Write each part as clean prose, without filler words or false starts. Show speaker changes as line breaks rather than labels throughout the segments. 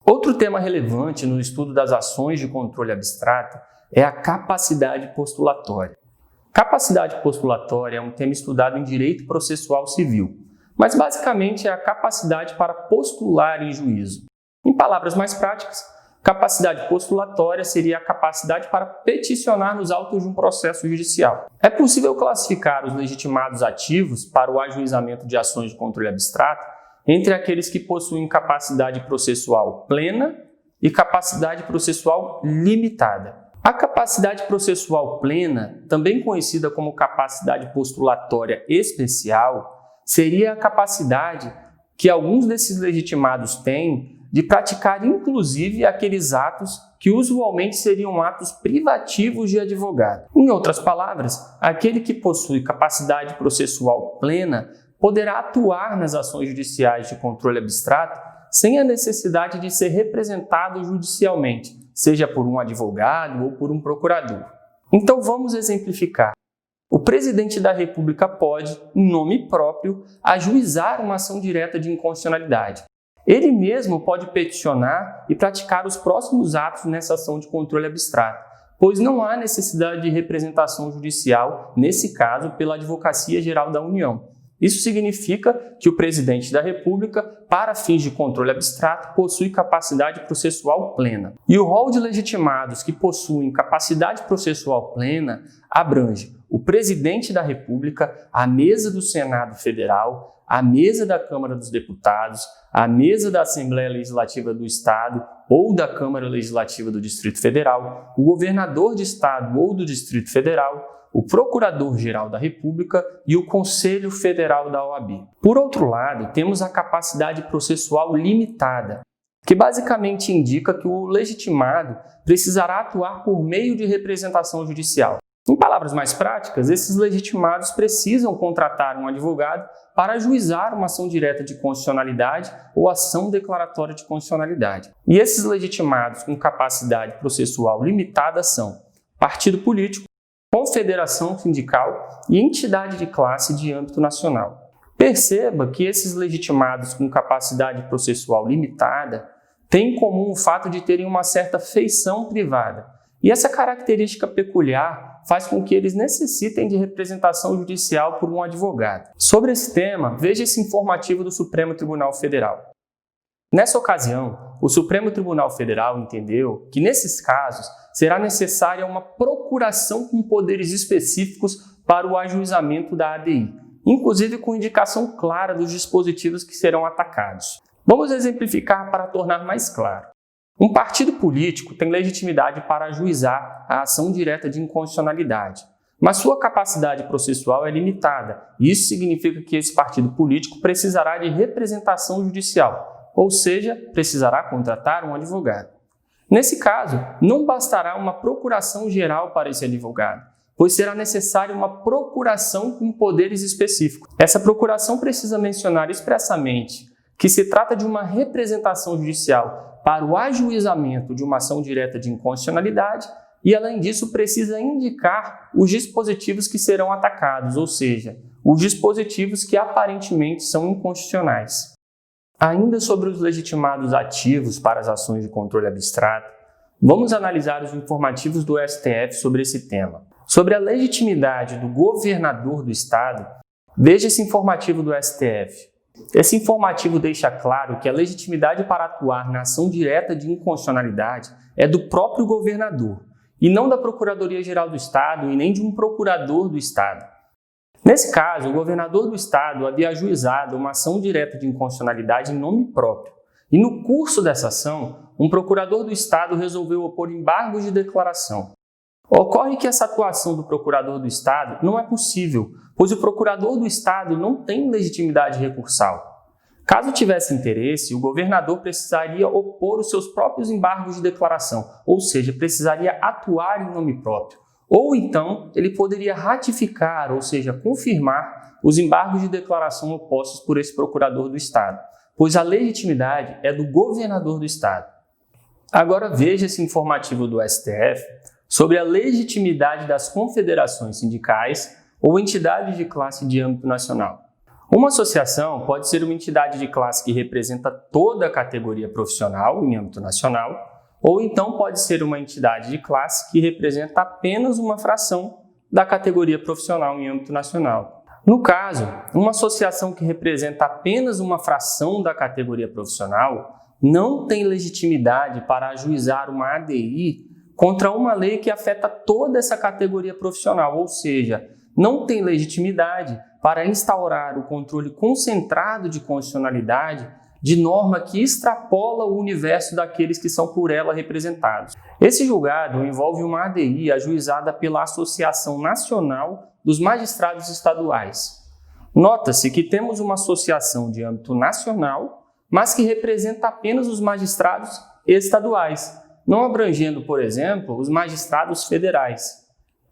Outro tema relevante no estudo das ações de controle abstrato é a capacidade postulatória. Capacidade postulatória é um tema estudado em direito processual civil, mas basicamente é a capacidade para postular em juízo. Em palavras mais práticas, capacidade postulatória seria a capacidade para peticionar nos autos de um processo judicial. É possível classificar os legitimados ativos para o ajuizamento de ações de controle abstrato entre aqueles que possuem capacidade processual plena e capacidade processual limitada. A capacidade processual plena, também conhecida como capacidade postulatória especial, seria a capacidade que alguns desses legitimados têm de praticar inclusive aqueles atos que usualmente seriam atos privativos de advogado. Em outras palavras, aquele que possui capacidade processual plena poderá atuar nas ações judiciais de controle abstrato sem a necessidade de ser representado judicialmente, seja por um advogado ou por um procurador. Então vamos exemplificar. O presidente da República pode, em nome próprio, ajuizar uma ação direta de inconstitucionalidade. Ele mesmo pode peticionar e praticar os próximos atos nessa ação de controle abstrato, pois não há necessidade de representação judicial, nesse caso, pela Advocacia Geral da União. Isso significa que o presidente da República, para fins de controle abstrato, possui capacidade processual plena. E o rol de legitimados que possuem capacidade processual plena abrange o presidente da República, a mesa do Senado Federal, a mesa da Câmara dos Deputados, a mesa da Assembleia Legislativa do Estado ou da Câmara Legislativa do Distrito Federal, o governador de Estado ou do Distrito Federal, o Procurador-Geral da República e o Conselho Federal da OAB. Por outro lado, temos a capacidade processual limitada, que basicamente indica que o legitimado precisará atuar por meio de representação judicial. Em palavras mais práticas, esses legitimados precisam contratar um advogado para ajuizar uma ação direta de constitucionalidade ou ação declaratória de constitucionalidade. E esses legitimados com capacidade processual limitada são partido político, confederação sindical e entidade de classe de âmbito nacional. Perceba que esses legitimados com capacidade processual limitada têm em comum o fato de terem uma certa feição privada, e essa característica peculiar faz com que eles necessitem de representação judicial por um advogado. Sobre esse tema, veja esse informativo do Supremo Tribunal Federal. Nessa ocasião, o Supremo Tribunal Federal entendeu que, nesses casos, será necessária uma procuração com poderes específicos para o ajuizamento da ADI, inclusive com indicação clara dos dispositivos que serão atacados. Vamos exemplificar para tornar mais claro. Um partido político tem legitimidade para ajuizar a ação direta de inconstitucionalidade, mas sua capacidade processual é limitada. Isso significa que esse partido político precisará de representação judicial, ou seja, precisará contratar um advogado. Nesse caso, não bastará uma procuração geral para esse advogado, pois será necessária uma procuração com poderes específicos. Essa procuração precisa mencionar expressamente que se trata de uma representação judicial para o ajuizamento de uma ação direta de inconstitucionalidade e, além disso, precisa indicar os dispositivos que serão atacados, ou seja, os dispositivos que aparentemente são inconstitucionais. Ainda sobre os legitimados ativos para as ações de controle abstrato, vamos analisar os informativos do STF sobre esse tema. Sobre a legitimidade do governador do Estado, veja esse informativo do STF. Esse informativo deixa claro que a legitimidade para atuar na ação direta de inconstitucionalidade é do próprio governador, e não da Procuradoria-Geral do Estado e nem de um procurador do Estado. Nesse caso, o governador do Estado havia ajuizado uma ação direta de inconstitucionalidade em nome próprio, e no curso dessa ação, um procurador do Estado resolveu opor embargos de declaração. Ocorre que essa atuação do procurador do Estado não é possível, pois o procurador do Estado não tem legitimidade recursal. Caso tivesse interesse, o governador precisaria opor os seus próprios embargos de declaração, ou seja, precisaria atuar em nome próprio. Ou então, ele poderia ratificar, ou seja, confirmar os embargos de declaração opostos por esse procurador do Estado, pois a legitimidade é do governador do Estado. Agora veja esse informativo do STF sobre a legitimidade das confederações sindicais ou entidades de classe de âmbito nacional. Uma associação pode ser uma entidade de classe que representa toda a categoria profissional em âmbito nacional, ou então pode ser uma entidade de classe que representa apenas uma fração da categoria profissional em âmbito nacional. No caso, uma associação que representa apenas uma fração da categoria profissional não tem legitimidade para ajuizar uma ADI contra uma lei que afeta toda essa categoria profissional, ou seja, não tem legitimidade para instaurar o controle concentrado de constitucionalidade de norma que extrapola o universo daqueles que são por ela representados. Esse julgado envolve uma ADI ajuizada pela Associação Nacional dos Magistrados Estaduais. Nota-se que temos uma associação de âmbito nacional, mas que representa apenas os magistrados estaduais, não abrangendo, por exemplo, os magistrados federais.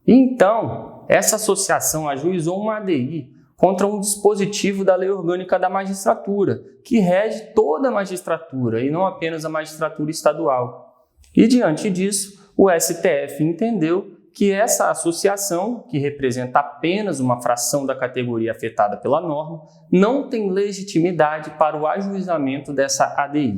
Então, essa associação ajuizou uma ADI contra um dispositivo da Lei Orgânica da Magistratura, que rege toda a magistratura e não apenas a magistratura estadual. E diante disso, o STF entendeu que essa associação, que representa apenas uma fração da categoria afetada pela norma, não tem legitimidade para o ajuizamento dessa ADI.